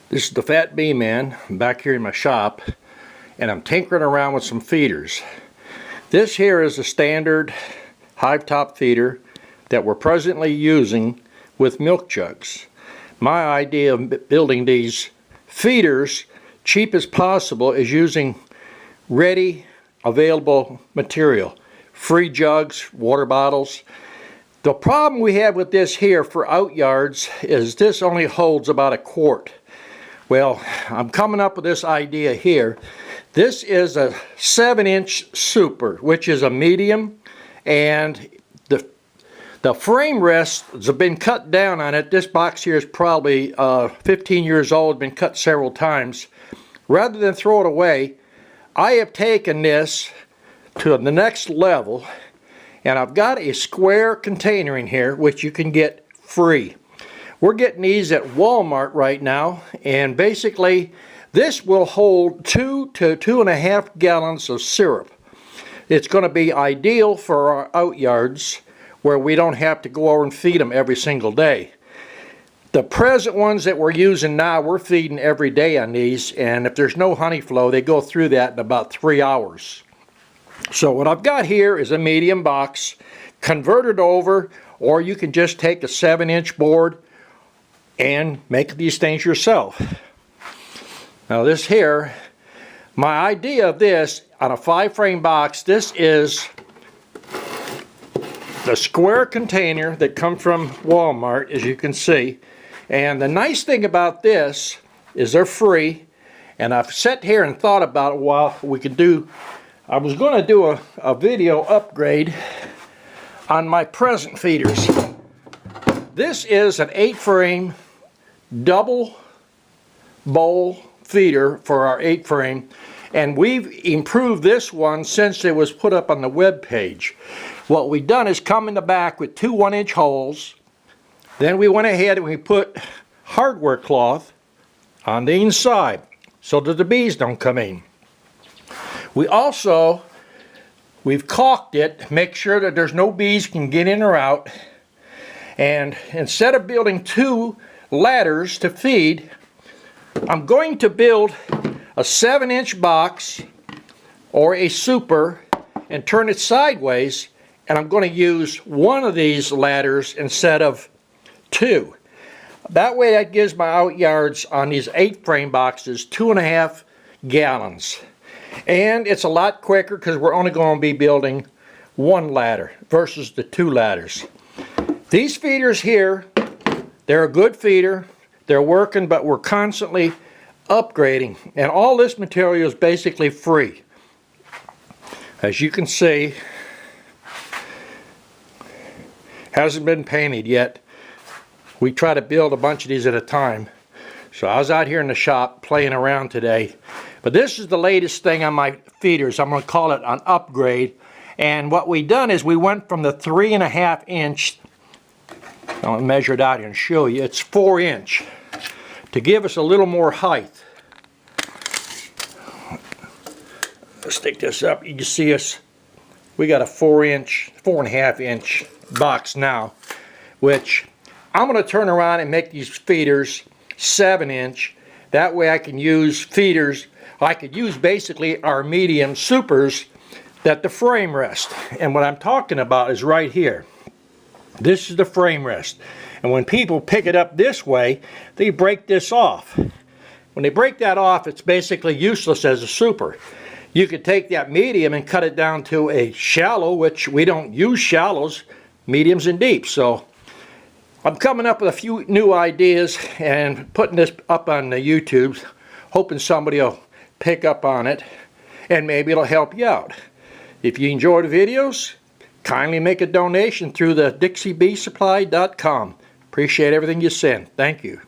This is the Fat Bee Man. I'm back here in my shop and I'm tinkering around with some feeders. This here is a standard hive top feeder that we're presently using with milk jugs. My idea of building these feeders cheap as possible is using ready available material. Free jugs, water bottles. The problem we have with this here for out yards is this only holds about a quart. Well, I'm coming up with this idea here. This is a 7-inch super, which is a medium, and the frame rests have been cut down on it. This box here is probably 15 years old, been cut several times. Rather than throw it away, I have taken this to the next level, and I've got a square container in here which you can get free. We're getting these at Walmart right now, and basically this will hold 2 to 2.5 gallons of syrup. It's going to be ideal for our out yards where we don't have to go over and feed them every single day. The present ones that we're using now, we're feeding every day on these, and if there's no honey flow, they go through that in about 3 hours. So what I've got here is a medium box, converted over, or you can just take a 7-inch board and make these things yourself. Now this here, my idea of this on a 5-frame box, this is the square container that comes from Walmart, as you can see. And the nice thing about this is they're free, and I've sat here and thought about it while we could do. I was going to do a video upgrade on my present feeders. This is an 8-frame double bowl feeder for our 8-frame, and we've improved this one since it was put up on the web page. What we've done is come in the back with 2 1-inch holes. Then we went ahead and we put hardware cloth on the inside so that the bees don't come in. We've caulked it, make sure that there's no bees can get in or out. And instead of building 2 ladders to feed, I'm going to build a 7-inch box or a super and turn it sideways, and I'm going to use one of these ladders instead of 2. That way that gives my out yards on these 8-frame boxes 2.5 gallons. And it's a lot quicker because we're only going to be building 1 ladder versus the 2 ladders. These feeders here, they're a good feeder. They're working, but we're constantly upgrading. And all this material is basically free. As you can see, hasn't been painted yet. We try to build a bunch of these at a time. So I was out here in the shop playing around today. But this is the latest thing on my feeders. I'm going to call it an upgrade. And what we done is we went from the 3.5-inch, I'll measure it out here and show you, it's 4-inch, to give us a little more height. Let's stick this up. You can see us, we got a 4.5-inch box now, which I'm going to turn around and make these feeders 7-inch. That way I can use feeders. I could use basically our medium supers that the frame rest. And what I'm talking about is right here. This is the frame rest. And when people pick it up this way, they break this off. When they break that off, it's basically useless as a super. You could take that medium and cut it down to a shallow, which we don't use shallows, mediums and deep. So I'm coming up with a few new ideas and putting this up on the YouTube, hoping somebody will pick up on it and maybe it'll help you out. If you enjoy the videos, kindly make a donation through the DixieBeeSupply.com. Appreciate everything you send. Thank you.